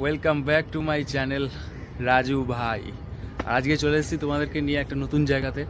Welcome back to my channel Raju ভাই। আজকে চলে এসেছি তোমাদেরকে নিয়ে একটা নতুন জায়গাতে।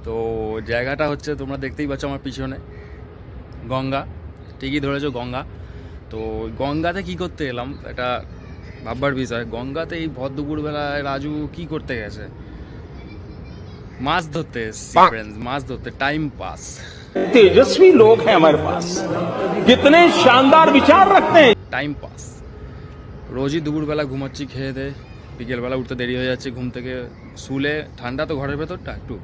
তো জায়গাটা হচ্ছে তোমরা দেখতেই পাচ্ছ আমার পিছনে, গঙ্গা। ঠিকই ধরেছো, গঙ্গা। তো গঙ্গাতে কি করতে এলাম এটা ভাববার বিষয়। গঙ্গাতে এই ভর দুপুরবেলায় রাজু কি করতে গেছে? মাছ ধরতে এসেছি ফ্রেন্ডস, মাছ ধরতে, টাইম পাস। तेजस्वी लोग हैं हमारे पास, कितने शानदार विचार रखते हैं। Time pass. রোজই দুপুরবেলা ঘুমাচ্ছি, খেয়ে দে, বিকেলবেলা উঠতে দেরি হয়ে যাচ্ছে ঘুম থেকে। শুলে ঠান্ডা তো ঘরের ভেতরটা একটু,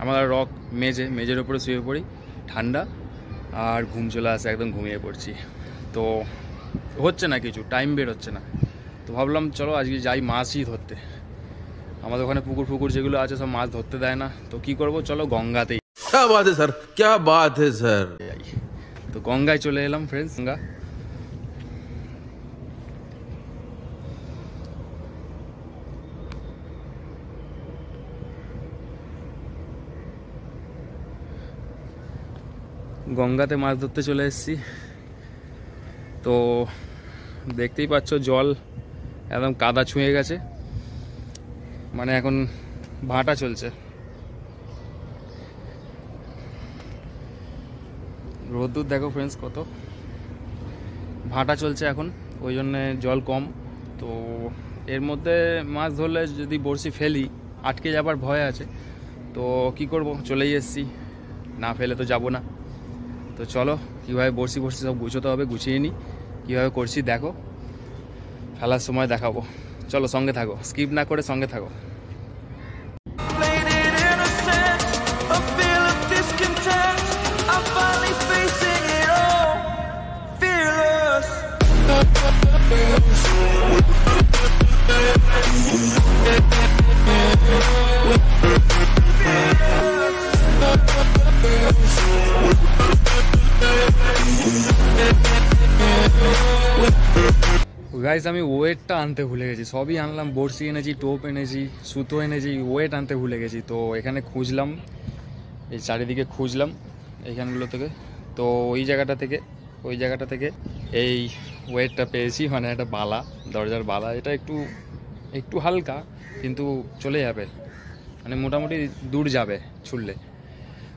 আমরা রক মেজের ওপরে শুয়ে পড়ি, ঠান্ডা আর ঘুম চলে আসে, একদম ঘুমিয়ে পড়ছি। তো হচ্ছে না কিছু, টাইম বের হচ্ছে না। তো ভাবলাম চলো আজকে যাই মাছই ধরতে। আমাদের ওখানে পুকুর যেগুলো আছে সব মাছ ধরতে দেয় না, তো কি করব, চলো গঙ্গাতেই। क्या बात है सर, क्या बात है सर। তো গঙ্গায় চলে এলাম ফ্রেন্ডস। গঙ্গাতে মাছ ধরতে চলে এসেছি। তো দেখতেই পাচ্ছ জল একদম কাদা ছুঁয়ে গেছে, মানে এখন ভাটা চলছে। রোদ্দুর দেখো ফ্রেন্ডস কত, ভাটা চলছে এখন, ওই জন্যে জল কম। তো এর মধ্যে মাছ ধরলে যদি বড়শি ফেলি আটকে যাবার ভয় আছে। তো কি করব, চলেই এসেছি, না ফেলে তো যাব না। তো চলো কীভাবে বড়শি সব গুছোতে হবে, গুছিয়ে নিই। কীভাবে করছি দেখো, ফেলার সময় দেখাবো। চলো সঙ্গে থাকো, স্কিপ না করে সঙ্গে থাকো। গাইস আমি ওয়েটটা আনতে ভুলে গেছি, সবই আনলাম, বড়শি এনেছি, টোপ এনেছি, সুতো এনেছি, ওয়েট আনতে ভুলে গেছি। তো এখানে খুঁজলাম, এই চারিদিকে খুঁজলাম এইখানগুলো থেকে। তো ওই জায়গাটা থেকে এই ওয়েটটা পেয়েছি, মানে একটা বালা, দরজার বালা। এটা একটু হালকা কিন্তু চলে যাবে, মানে মোটামুটি দূর যাবে ছুটলে।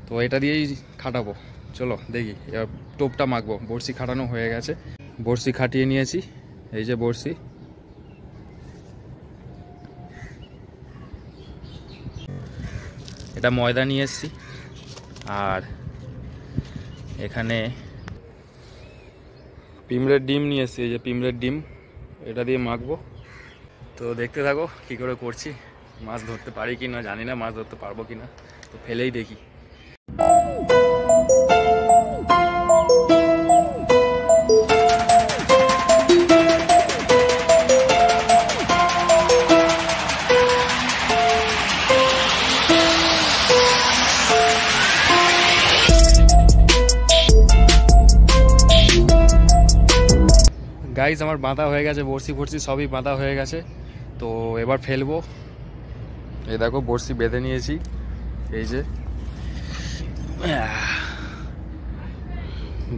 তো এটা দিয়েই খাটাবো। চলো দেখি, এবার টোপটা মাখবো। বড়শি খাটানো হয়ে গেছে, বড়শি খাটিয়ে নিয়েছি, এই যে বড়শি। এটা ময়দা নিয়ে এসেছি, আর এখানে পিঁমড়ের ডিম নিয়ে এসেছি, এই যে পিঁমড়ের ডিম, এটা দিয়ে মাখবো। তো দেখতে থাকো কী করে করছি। মাছ ধরতে পারি কি না জানি না, মাছ ধরতে পারবো কি না, তো ফেলেই দেখি। গাইস আমার বাঁধা হয়ে গেছে, বড়শি ফড়শি সবই বাঁধা হয়ে গেছে। তো এবার ফেলবো। এই দেখো বড়শি বেঁধে নিয়েছি, এই যে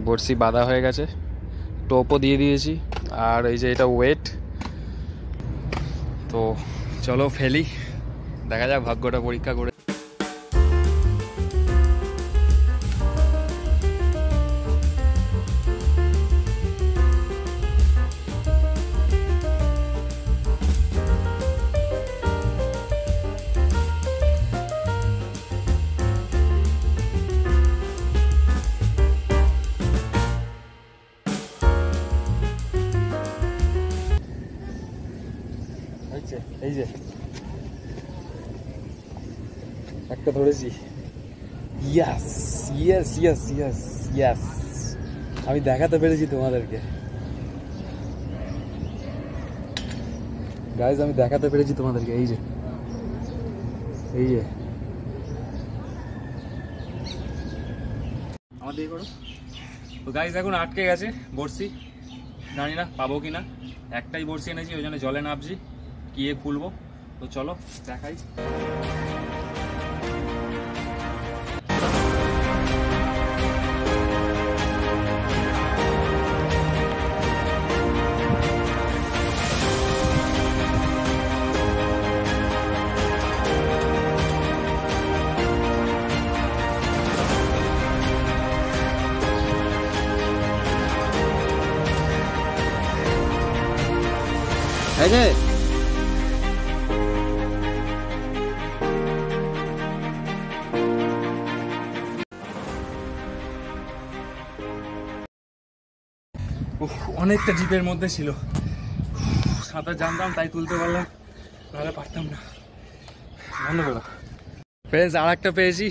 বড়শি বাঁধা হয়ে গেছে, টোপও দিয়ে দিয়েছি, আর এই যে এটা ওয়েট। তো চলো ফেলি, দেখা যাক ভাগ্যটা পরীক্ষা করে। এই যে একটা ধরেছি, yes yes yes yes yes, আমি দেখাতে পেরেছি তোমাদেরকে গাইজ, আমি দেখাতে পেরেছি তোমাদেরকে। এই যে আমার দিকে করো। তো গাইজ এখন আটকে গেছে বড়শি, জানি না পাবো কিনা। একটাই বড়শি এনেছি, ওই জন্য জলে নামছি, গিয়ে খুলবো। তো চলো দেখাই। অনেকটা জিপের মধ্যে ছিল, সাঁতার জানতাম তাই তুলতে পারলাম, নাহলে পারতাম না। বন্ধ করো ফ্রেন্ডস। আর একটা পেয়েছি,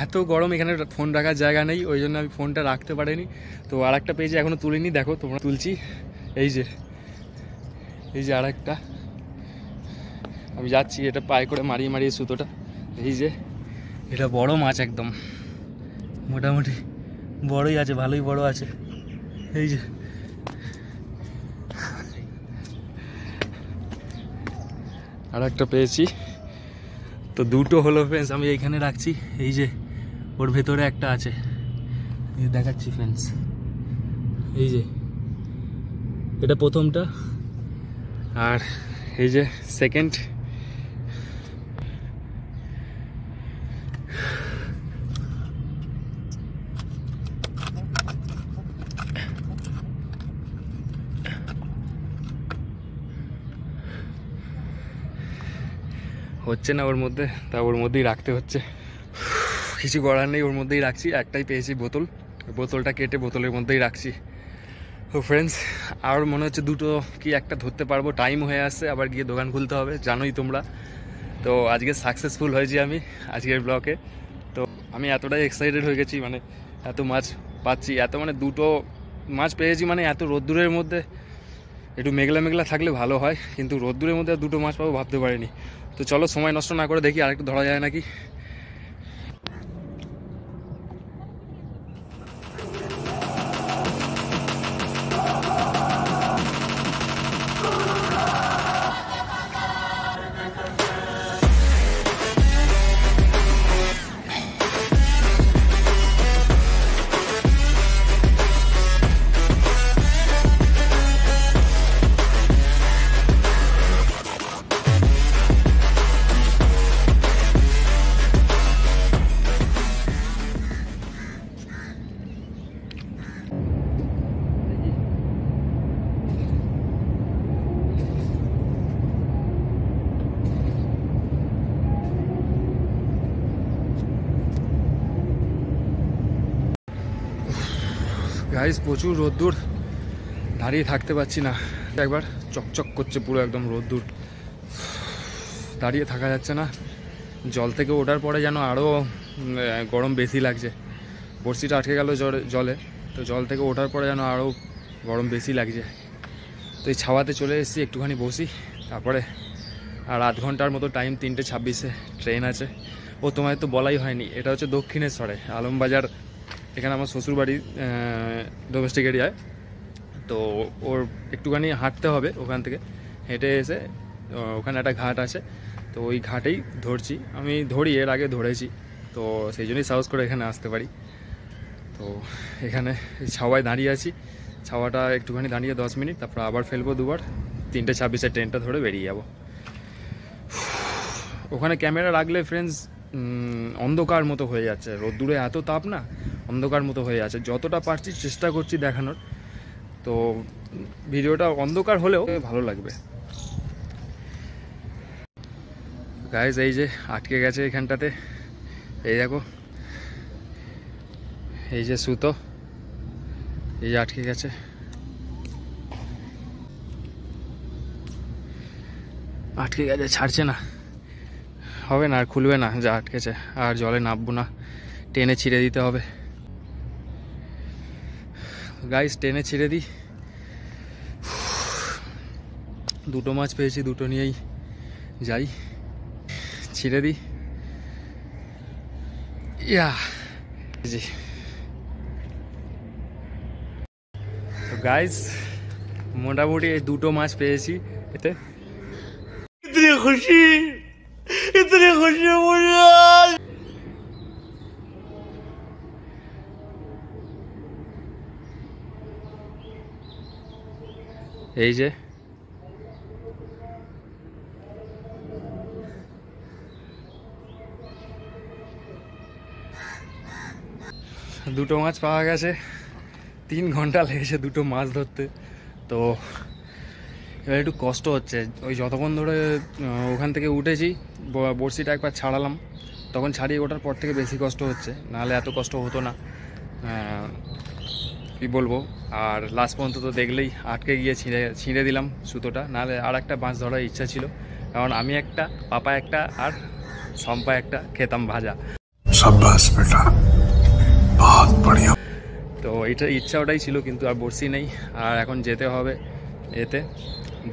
এত গরম এখানে ফোন রাখার জায়গা নেই, ওই জন্য আমি ফোনটা রাখতে পারিনি। তো আর একটা পেয়েছি, এখনও তুলিনি, দেখো তোমরা তুলছি। এই যে আর একটা, আমি যাচ্ছি এটা পায়ে করে মারিয়ে মারিয়ে সুতোটা। এই যে এটা বড় মাছ, একদম মোটামুটি বড়ই আছে, ভালোই বড় আছে। এই যে আর একটা পেয়েছি, তো দুটো হলো ফ্রেন্ডস, আমি এইখানে রাখছি। এই যে ওর ভেতরে একটা আছে, দেখাচ্ছি ফ্রেন্ডস। এই যে এটা প্রথমটা, আর এই যে সেকেন্ড। হচ্ছে না ওর মধ্যে, তা ওর মধ্যেই রাখতে হচ্ছে, কিছু করার নেই, ওর মধ্যেই রাখছি। একটাই পেয়েছি বোতল, বোতলটা কেটে বোতলের মধ্যেই রাখছি। তো ফ্রেন্ডস, আর মনে হচ্ছে দুটো কি একটা ধরতে পারবো, টাইম হয়ে আসছে, আবার গিয়ে দোকান খুলতে হবে, জানোই তোমরা। তো আজকে সাকসেসফুল হয়েছি আমি আজকের ব্লকে। তো আমি এতটাই এক্সাইটেড হয়ে গেছি, মানে এত মাছ পাচ্ছি, এত মানে দুটো মাছ পেয়েছি, মানে এত রোদ্দুরের মধ্যে। একটু মেঘলা মেঘলা থাকলে ভালো হয়, কিন্তু রোদ্দুরের মধ্যে দুটো মাছ পাবো ভাবতে পারিনি। তো চলো সময় নষ্ট না করে দেখি আরেকটু ধরা যায় নাকি। গাইস প্রচুর রোদ্দুর, দাঁড়িয়ে থাকতে পারছি না, একবার চকচক করছে পুরো একদম রোদ্দুর, দাঁড়িয়ে থাকা যাচ্ছে না। জল থেকে ওঠার পরে যেন আরও গরম বেশি লাগছে, বড়শিটা আটকে গেল জলে, তো জল থেকে ওঠার পরে যেন আরও গরম বেশি লাগছে। তো এই ছাওয়াতে চলে এসেছি, একটুখানি বসি, তারপরে আর আধ ঘন্টার মতো টাইম, 3:26 ট্রেন আছে। ও তোমায় তো বলাই হয়নি, এটা হচ্ছে দক্ষিণেশ্বরে আলমবাজার, এখানে আমার শ্বশুরবাড়ি ডোমেস্টিক এরিয়ায়। তো ওর একটুখানি হাঁটতে হবে ওখান থেকে, হেঁটে এসে ওখানে একটা ঘাট আছে, তো ওই ঘাটেই ধরছি, আমি ধরি, এর আগে ধরেছি, তো সেই জন্যই সাহস করে এখানে আসতে পারি। তো এখানে ছাওয়ায় দাঁড়িয়ে আছি, ছাওয়াটা একটুখানি দাঁড়িয়ে 10 মিনিট, তারপর আবার ফেলবো দুবার, 3:26 ট্রেনটা ধরে বেরিয়ে যাব। ওখানে ক্যামেরা রাখলে ফ্রেন্ডস অন্ধকার মতো হয়ে যাচ্ছে, রোদ্দুরে এত তাপ না, অন্ধকার মতো হয়ে যাচ্ছে। যতটা পারছি চেষ্টা করছি দেখানোর, তো ভিডিওটা অন্ধকার হলেও ভালো লাগবে। গাইজ এই যে আটকে গেছে এখানটাতে, এই দেখো, এই যে সুতো, এই যে আটকে গেছে, আটকে গেছে, ছাড়ছে না, হবে না, আর খুলবে না, যা আটকেছে, আর জলে নামবো না, টেনে ছিঁড়ে দিতে হবে। গাইস টেনে ছিঁড়ে দিই, দুটো মাছ পেয়েছি, দুটো নিয়েই যাই, ছিঁড়ে দিই। ইয়া জি, তো গাইস মোটামুটি এই দুটো মাছ পেয়েছি, এতে ইতনি খুশি এই যে দুটো মাছ পাওয়া গেছে, 3 ঘন্টা লেগেছে দুটো মাছ ধরতে। তো এবার একটু কষ্ট হচ্ছে, ওই যতক্ষণ ধরে ওখান থেকে উঠেছি, বড়শিটা একবার ছাড়ালাম, তখন ছাড়িয়ে ওঠার পর থেকে বেশি কষ্ট হচ্ছে, নাহলে এত কষ্ট হতো না। কী বলবো, আর লাস্ট পর্যন্ত তো দেখলেই আটকে গিয়ে ছিঁড়ে দিলাম সুতোটা, নাহলে আর একটা মাছ ধরার ইচ্ছা ছিল, কারণ আমি একটা, পাপা একটা, আর সম্পা একটা খেতাম ভাজা। शाबाश बेटा, बहुत बढ़िया। তো এইটা ইচ্ছা ওটাই ছিল, কিন্তু আর বড়শি নেই, আর এখন যেতে হবে এতে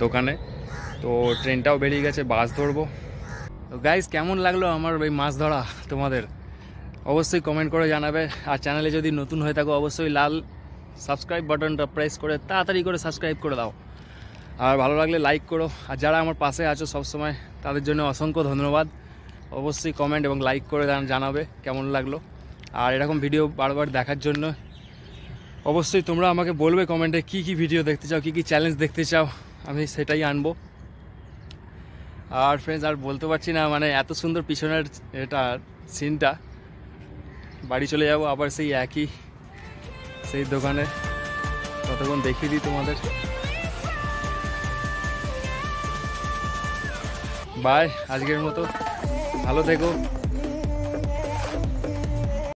দোকানে। তো ট্রেনটাও বেরিয়ে গেছে, বাস ধরবো। তো গাইস, কেমন লাগলো আমার ওই মাছ ধরা তোমাদের অবশ্যই কমেন্ট করে জানাবে। আর চ্যানেলে যদি নতুন হয়ে থাকো অবশ্যই লাল সাবস্ক্রাইব বাটনটা প্রেস করে তাড়াতাড়ি করে সাবস্ক্রাইব করে দাও, আর ভালো লাগলে লাইক করো। আর যারা আমার পাশে আছো সবসময়, তাদের জন্য অসংখ্য ধন্যবাদ। অবশ্যই কমেন্ট এবং লাইক করে জানাবে কেমন লাগলো। আর এরকম ভিডিও বারবার দেখার জন্য অবশ্যই তোমরা আমাকে বলবে কমেন্টে কী কী ভিডিও দেখতে চাও, কী কী চ্যালেঞ্জ দেখতে চাও, আমি সেটাই আনবো। আর ফ্রেন্ডস, আর বলতে পারছি না, মানে এত সুন্দর পিছনের এটা সিনটা। বাড়ি চলে যাব আবার সেই একই সেই দোকানে, ততক্ষণ দেখিয়ে দিই তোমাদের। বাই, আজকের মতো ভালো থেকো।